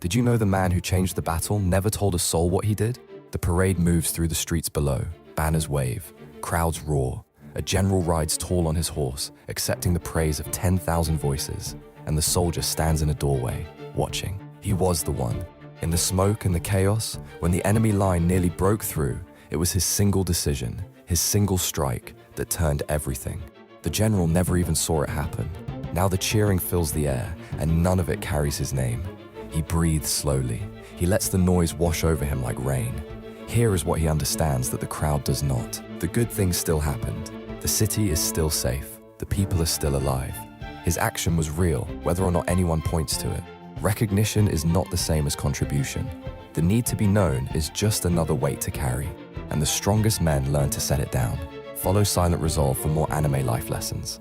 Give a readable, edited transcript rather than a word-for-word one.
Did you know the man who changed the battle never told a soul what he did? The parade moves through the streets below. Banners wave. Crowds roar. A general rides tall on his horse, accepting the praise of 10,000 voices. And the soldier stands in a doorway, watching. He was the one. In the smoke and the chaos, when the enemy line nearly broke through, it was his single decision, his single strike, that turned everything. The general never even saw it happen. Now the cheering fills the air, and none of it carries his name. He breathes slowly. He lets the noise wash over him like rain. Here is what he understands that the crowd does not. The good things still happened. The city is still safe. The people are still alive. His action was real, whether or not anyone points to it. Recognition is not the same as contribution. The need to be known is just another weight to carry. And the strongest men learn to set it down. Follow Silent Resolve for more anime life lessons.